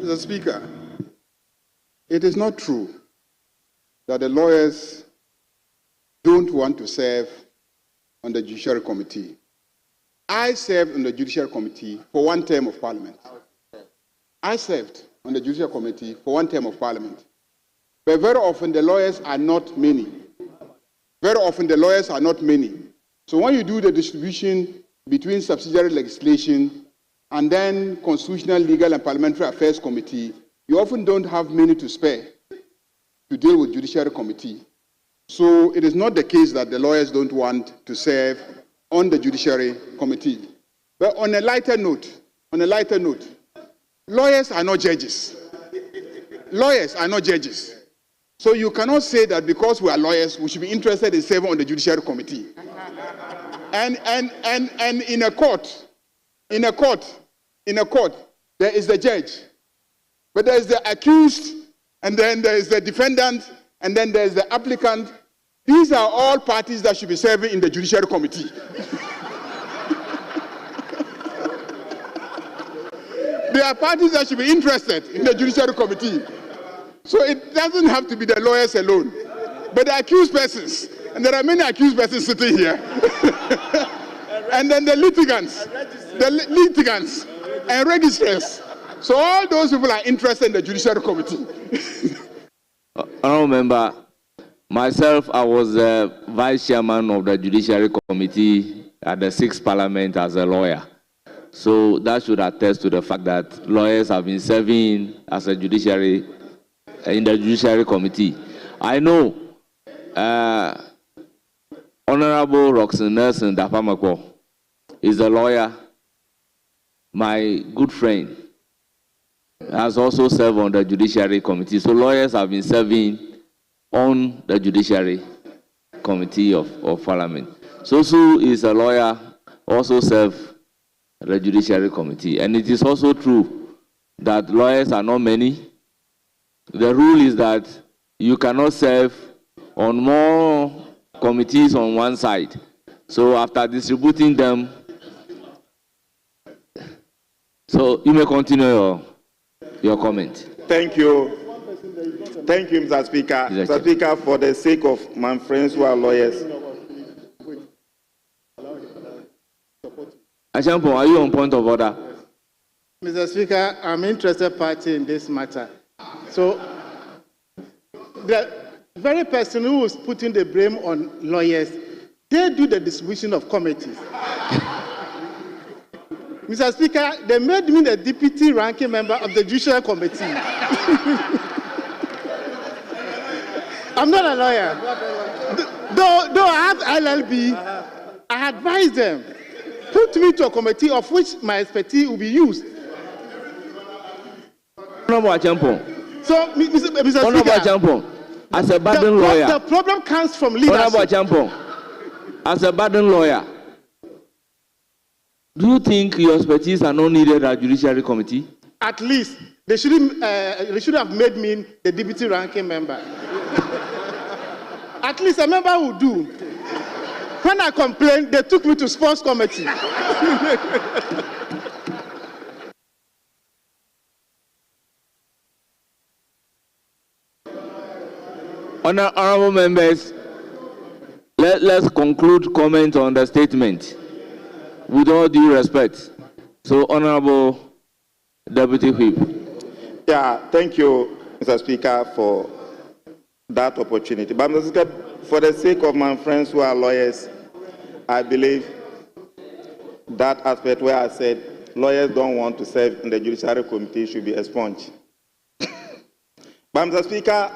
Mr. Speaker, it is not true that the lawyers don't want to serve on the Judiciary Committee. I served on the Judiciary Committee for one term of Parliament. I served on the Judiciary Committee for one term of Parliament. But very often the lawyers are not many. Very often the lawyers are not many. So when you do the distribution between subsidiary legislation and then Constitutional, Legal and Parliamentary Affairs Committee, you often don't have many to spare to deal with Judiciary Committee. So it is not the case that the lawyers don't want to serve on the Judiciary Committee. But on a lighter note, lawyers are not judges. Lawyers are not judges. So you cannot say that because we are lawyers, we should be interested in serving on the Judiciary Committee. And in a court, there is the judge, but there is the accused, and then there is the defendant, and then there is the applicant. These are all parties that should be serving in the Judiciary Committee. There are parties that should be interested in the Judiciary Committee. So it doesn't have to be the lawyers alone, but the accused persons, and there are many accused persons sitting here, and then the litigants and registrars. So all those people are interested in the Judiciary Committee. Honourable Member, myself, I was the Vice Chairman of the Judiciary Committee at the 6th Parliament as a lawyer. So that should attest to the fact that lawyers have been serving as a judiciary in the Judiciary Committee. I know Honorable Roxanne Nelson Dapamako is a lawyer, my good friend, has also served on the Judiciary Committee. So lawyers have been serving on the Judiciary Committee of Parliament. Sosu is a lawyer, also served the Judiciary Committee. And it is also true that lawyers are not many. The rule is that you cannot serve on more committees on one side. So after distributing them, so you may continue your comment. Thank you. Thank you, Mr. Speaker. Mr. Speaker, for the sake of my friends who are lawyers. Ashampo, are you on point of order? Mr. Speaker, I'm interested party in this matter. So, the very person who is putting the blame on lawyers, they do the distribution of committees. Mr. Speaker, they made me the deputy ranking member of the Judicial Committee. I'm not a lawyer. Though I have LLB, I advise them, put me to a committee of which my expertise will be used. Honorable Achampo. So, Mr. Honorable Speaker, Achampo, as a burden lawyer. The problem comes from leadership. Honorable Achampo, as a burden lawyer, do you think your expertise are not needed at Judiciary Committee? At least they should have made me the deputy ranking member. At least a member will do. When I complained, they took me to sports committee. Honorable members, let's conclude comment on the statement with all due respect. So, Honorable Deputy Whip. Yeah, thank you, Mr. Speaker, for that opportunity. But Mr. Speaker, for the sake of my friends who are lawyers, I believe that aspect where I said lawyers don't want to serve in the Judiciary Committee should be expunged. But Mr. Speaker,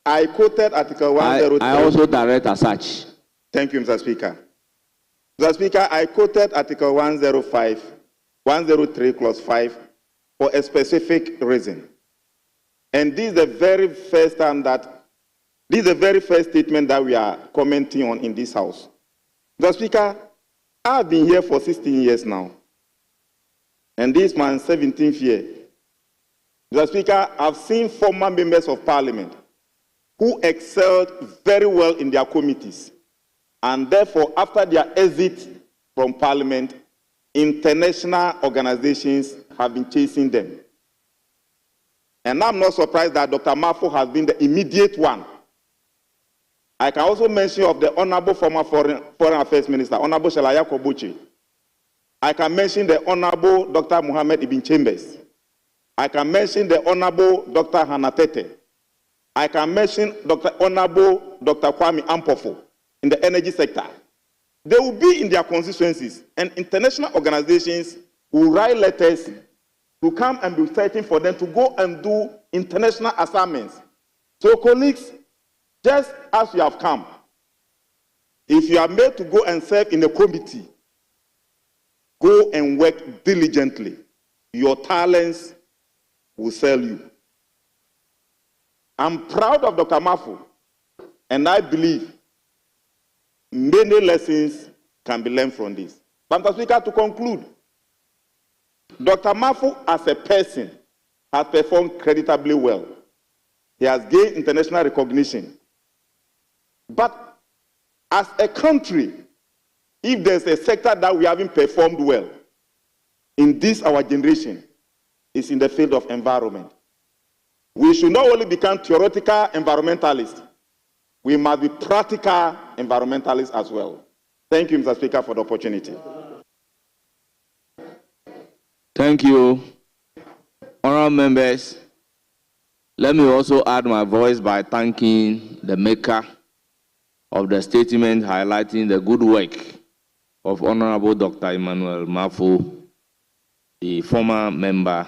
I quoted Article 103. I also direct as such. Thank you, Mr. Speaker. Mr. Speaker, I quoted Article 103, Clause 5 for a specific reason. And this is the very first time this is the very first statement that we are commenting on in this House. Mr. Speaker, I've been here for 16 years now. And this is my 17th year. Mr. Speaker, I've seen former members of Parliament who excelled very well in their committees. And therefore, after their exit from Parliament, international organizations have been chasing them. And I'm not surprised that Dr. Mafo has been the immediate one. I can also mention of the Honorable former Foreign Affairs Minister, Honorable Shalaya Kobuchi. I can mention the Honorable Dr. Muhammad Ibn Chambers. I can mention the Honorable Dr. Hanatete. I can mention Honorable Dr. Kwame Ampofo in the energy sector. They will be in their constituencies, and international organizations will write letters to come and be searching for them to go and do international assignments. So, colleagues, just as you have come, if you are made to go and serve in a committee, go and work diligently. Your talents will sell you. I'm proud of Dr. Mafo, and I believe many lessons can be learned from this. But Mr. Speaker, to conclude, Dr. Mafo as a person has performed creditably well. He has gained international recognition. But as a country, if there's a sector that we haven't performed well in this our generation, it's in the field of environment. We should not only become theoretical environmentalists, we must be practical environmentalists as well. Thank you, Mr. Speaker, for the opportunity. Thank you. Honourable members, let me also add my voice by thanking the maker of the statement highlighting the good work of Honourable Dr. Emmanuel Mafo, the former member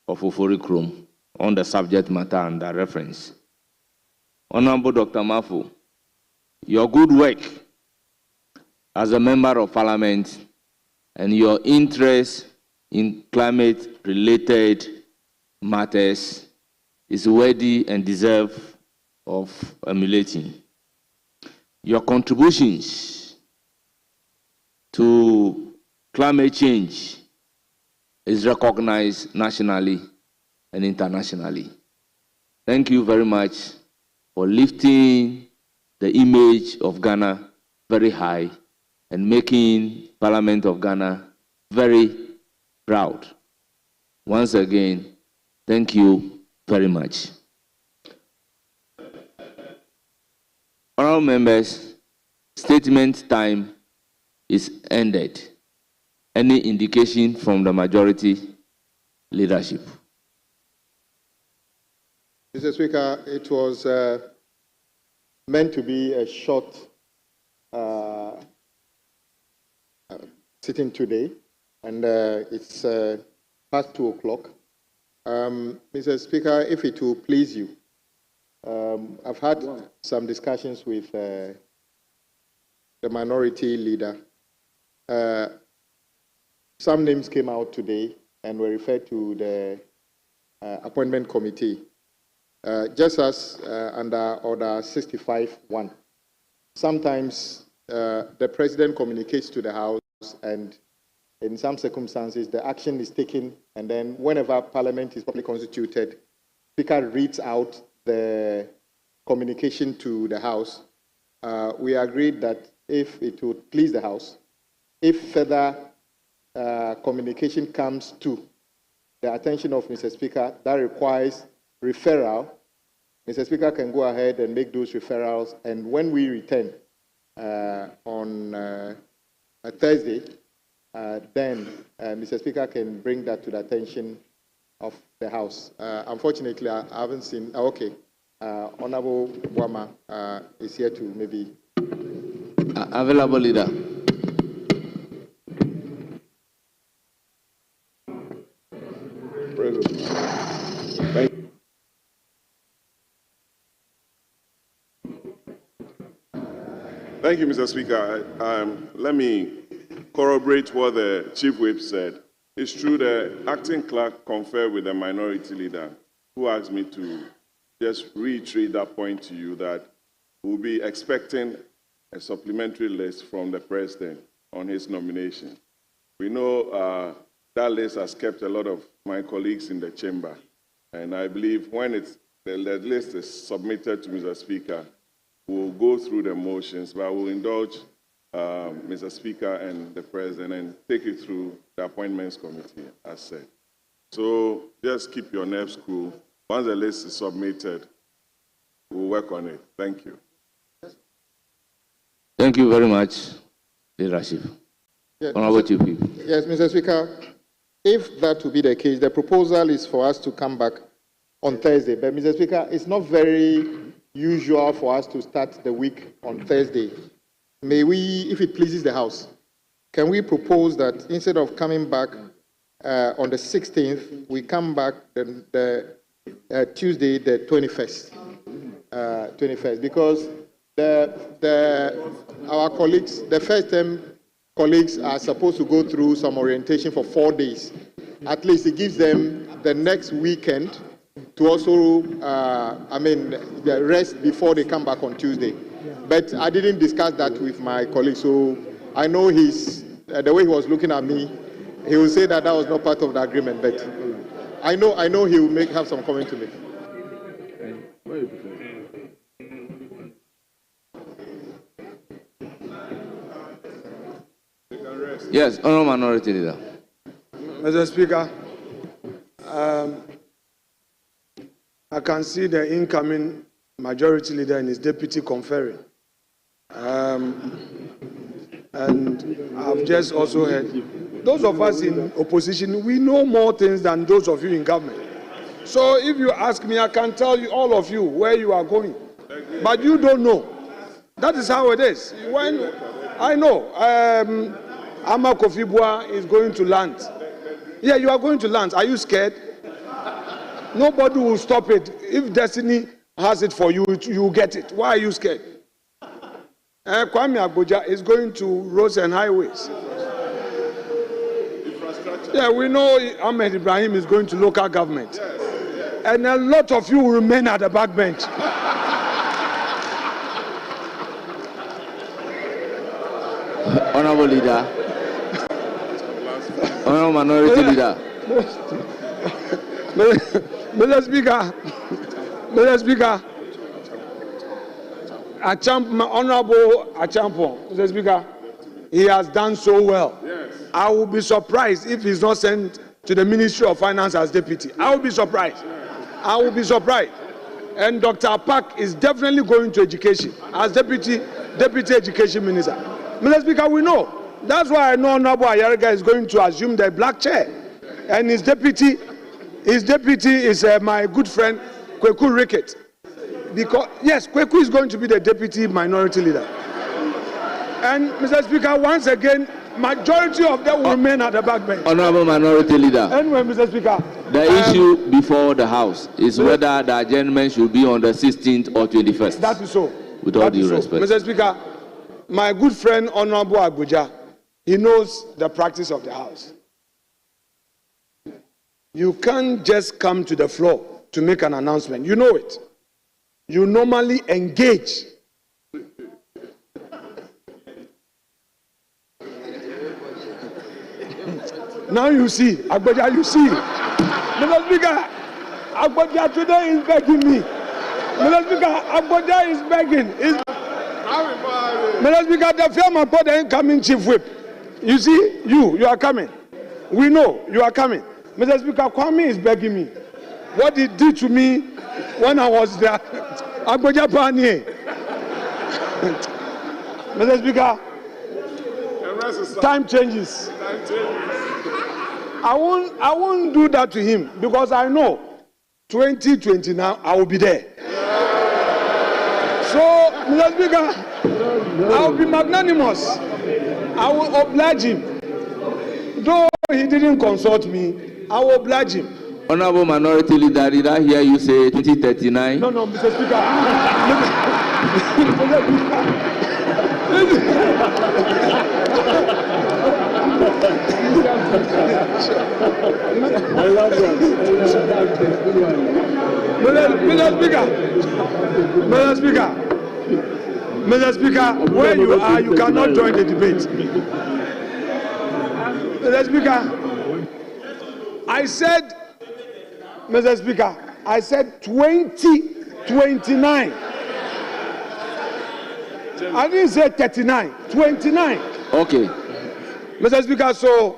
of Ofori-Krom, on the subject matter under reference. Honourable Dr. Mafo, your good work as a member of Parliament and your interest in climate-related matters is worthy and deserve of emulating. Your contributions to climate change is recognized nationally and internationally. Thank you very much for lifting the image of Ghana very high and making Parliament of Ghana very proud. Once again, thank you very much. Honourable members, statement time is ended. Any indication from the majority leadership? Mr. Speaker, it was meant to be a short sitting today, and it's past 2 o'clock. Mr. Speaker, if it will please you, I've had some discussions with the minority leader. Some names came out today and were referred to the appointment committee. Just as under Order 65(1), sometimes the President communicates to the House, and in some circumstances, the action is taken, and then whenever Parliament is properly constituted, Speaker reads out the communication to the House. We agreed that if it would please the House, if further communication comes to the attention of Mr. Speaker that requires referral, Mr. Speaker can go ahead and make those referrals, and when we return on a Thursday, then Mr. Speaker can bring that to the attention of the House. Unfortunately, I haven't seen. Okay, Honorable Wama is here to maybe. Available leader. Thank you, Mr. Speaker. Let me corroborate what the Chief Whip said. It's true the acting clerk conferred with the minority leader who asked me to just reiterate that point to you, that we'll be expecting a supplementary list from the President on his nomination. We know that list has kept a lot of my colleagues in the chamber, and I believe when the list is submitted to Mr. Speaker, we'll go through the motions, but we'll indulge Mr. Speaker and the President and take it through the Appointments Committee, as said. So just keep your nerves cool. Once the list is submitted, we'll work on it. Thank you. Thank you very much, leadership. Yes, Honorable Chief Whip. Yes, Mr. Speaker, if that will be the case, the proposal is for us to come back on Thursday. But, Mr. Speaker, it's not very usual for us to start the week on Thursday. May we, if it pleases the House, can we propose that instead of coming back on the 16th, we come back the Tuesday, the 21st? 21st, because our colleagues, the first-term colleagues are supposed to go through some orientation for 4 days. At least it gives them the next weekend to also, the rest before they come back on Tuesday. But I didn't discuss that with my colleague, so I know the way he was looking at me, he will say that was not part of the agreement. But I know he will have some comment to make. Yes, Honorable Minority Leader. Mr. Speaker, I can see the incoming Majority Leader and his deputy conferring. And I've just also heard, those of us in opposition, we know more things than those of you in government. So if you ask me, I can tell you, all of you, where you are going. But you don't know. That is how it is. When I know, Ama Kofi is going to land. Yeah, you are going to land. Are you scared? Nobody will stop it. If destiny has it for you, you will get it. Why are you scared? Kwame Agboja is going to roads and highways. Yeah, we know Ahmed Ibrahim is going to local government. And a lot of you will remain at the back bench. Honorable Leader. Honorable Minority Leader. Mr. Speaker, Honorable Achampo, Mr. Speaker, he has done so well. Yes. I will be surprised if he's not sent to the Ministry of Finance as deputy. I will be surprised. I will be surprised. And Dr. Pak is definitely going to education as deputy education minister. Mr. Speaker, we know. That's why I know Honorable Ayariga is going to assume the black chair. And his deputy is my good friend, Kweku Rickett. Because, yes, Kweku is going to be the deputy minority leader. And, Mr. Speaker, once again, majority of them will remain at the back bench. Honorable Minority Leader. Anyway, Mr. Speaker. The issue before the House is whether the adjournment should be on the 16th or 21st. That is so. With all due respect. Mr. Speaker, my good friend, Honorable Agboja, he knows the practice of the House. You can't just come to the floor to make an announcement. You know it. You normally engage. Now you see, Agboja, you see. Mr. Speaker, Agboja today is begging me. Mr. Speaker, Agboja is begging. Mr. Speaker, the firm put the incoming chief whip. You see, you are coming. We know you are coming. Mr. Speaker, Kwame is begging me. What he did to me when I was there, Agboja Pani. Mr. Speaker, time changes. I won't do that to him because I know 2020 now I will be there. So, Mr. Speaker, I will be magnanimous. I will oblige him. Though he didn't consult me, I will oblige him. Honorable Minority Leader, did I hear you say 2039? No, Mr. Speaker. Mr. Speaker, where you are, you cannot join the debate. Mr. Speaker, I said, Mr. Speaker, I said 2029. I didn't say 39, 29. Okay. Mr. Speaker, so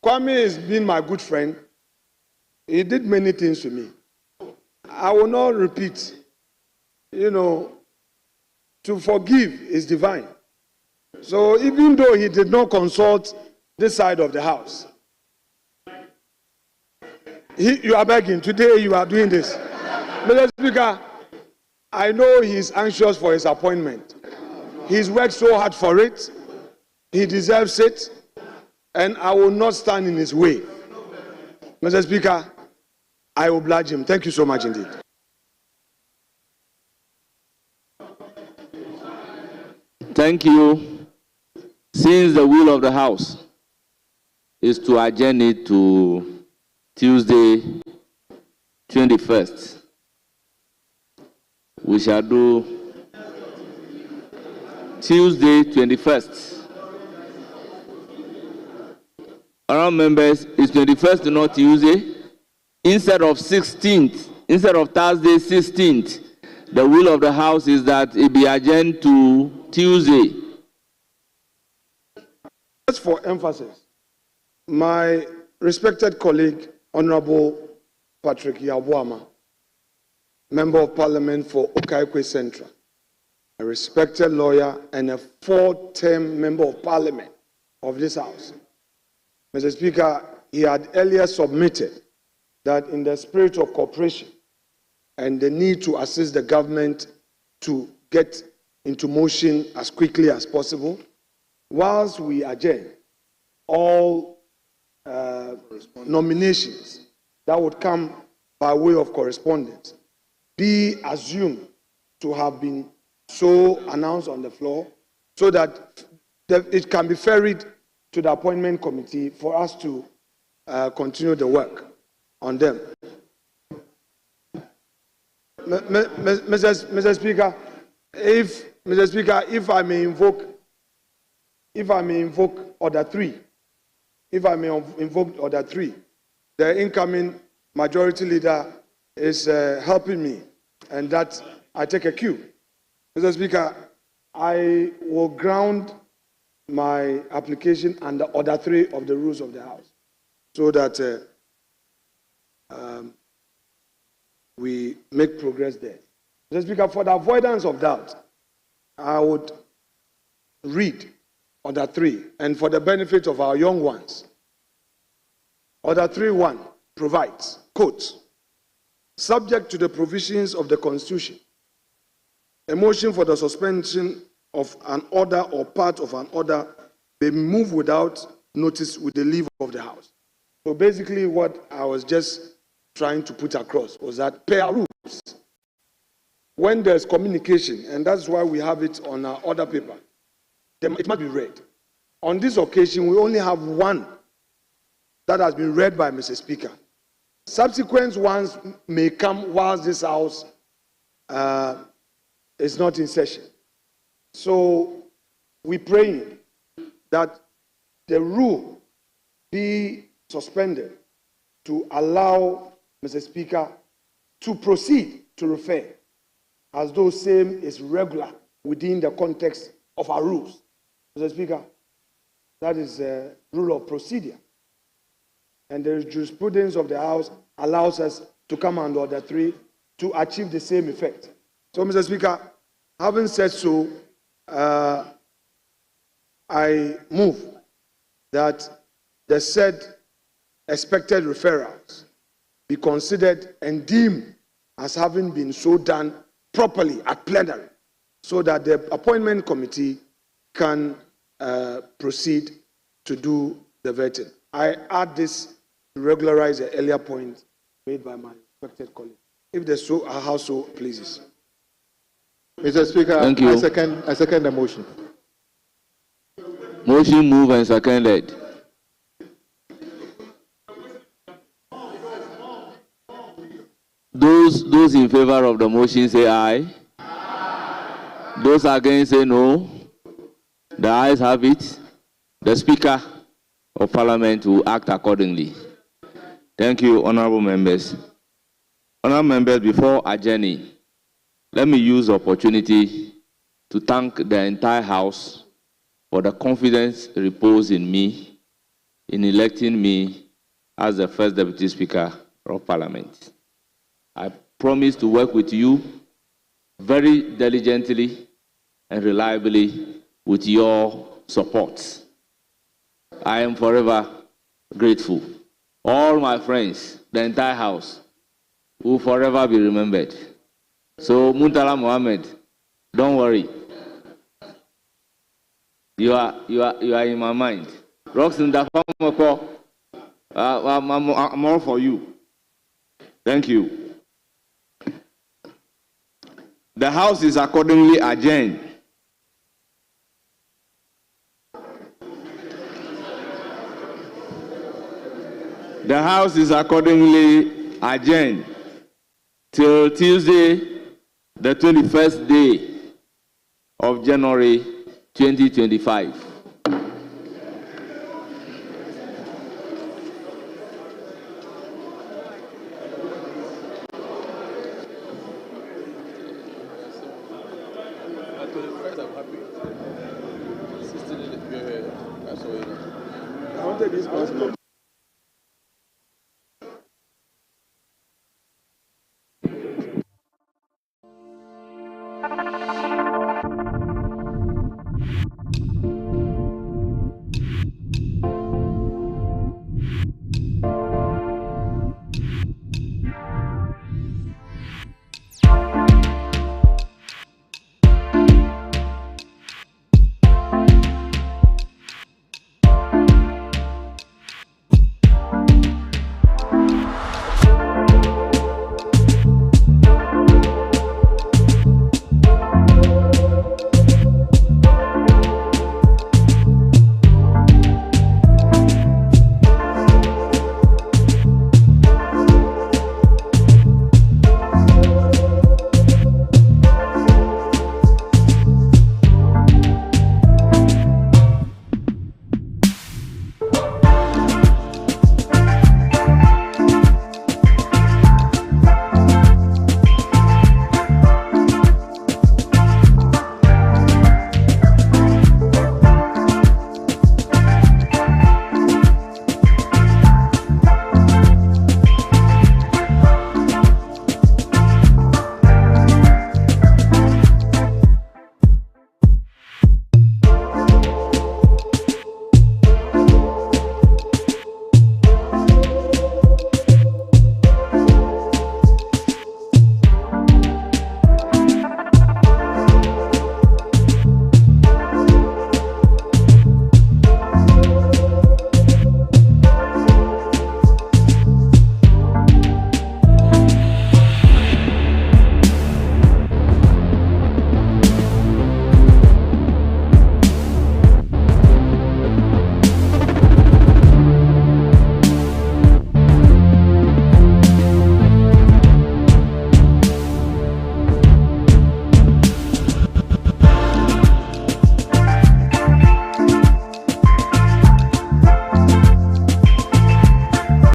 Kwame has been my good friend. He did many things to me. I will not repeat. You know, to forgive is divine. So even though he did not consult this side of the house, you are begging. Today you are doing this. Mr. Speaker, I know he is anxious for his appointment. He's worked so hard for it. He deserves it. And I will not stand in his way. Mr. Speaker, I oblige him. Thank you so much indeed. Thank you. Since the will of the House is to adjourn it to Tuesday, 21st, we shall do Tuesday, 21st. Honourable members, is 21st not Tuesday? Instead of 16th, instead of Thursday, 16th, the will of the House is that it be adjourned to Tuesday. Just for emphasis, my respected colleague, Honorable Patrick Yabuama, Member of Parliament for Okaikwe Central, a respected lawyer and a four-term Member of Parliament of this House. Mr. Speaker, he had earlier submitted that in the spirit of cooperation and the need to assist the government to get into motion as quickly as possible, whilst we adjourn all nominations that would come by way of correspondence be assumed to have been so announced on the floor so that it can be ferried to the appointment committee for us to continue the work on them. Mr. Speaker, if I may invoke order 3, the incoming majority leader is helping me, and that I take a cue. Mr. Speaker, I will ground my application under order 3 of the rules of the House, so that we make progress there. Mr. Speaker, for the avoidance of doubt, I would read order 3, and for the benefit of our young ones, order 3.1 provides, quote, subject to the provisions of the Constitution, a motion for the suspension of an order or part of an order may move without notice with the leave of the House. So basically what I was just trying to put across was that per rules, when there's communication, and that's why we have it on our order paper, it must be read. On this occasion, we only have one that has been read by Mr. Speaker. Subsequent ones may come whilst this House is not in session. So we pray that the rule be suspended to allow Mr. Speaker to proceed to refer as though same is regular within the context of our rules. Mr. Speaker, that is the rule of procedure. And the jurisprudence of the House allows us to come under order 3 to achieve the same effect. So, Mr. Speaker, having said so, I move that the said expected referrals be considered and deemed as having been so done properly at plenary, so that the appointment committee can proceed to do the vetting. I add this to regularize the earlier point made by my respected colleague. If the House so pleases. Mr. Speaker, Thank you. I second the motion. Motion moved and seconded. Those in favor of the motion say aye. Aye. Those against say no. The ayes have it. The Speaker of Parliament will act accordingly. Thank you, honorable members. Honorable members, before adjourning, let me use the opportunity to thank the entire House for the confidence reposed in me in electing me as the first Deputy Speaker of Parliament. I promise to work with you very diligently and reliably with your support. I am forever grateful. All my friends, the entire house, will forever be remembered. So, Muntala Mohammed, don't worry. You are in my mind. Roxanne Dafamako, I'm all for you. Thank you. The house is accordingly adjourned. The house is accordingly adjourned till Tuesday, the 21st day of January 2025. I wanted this passport.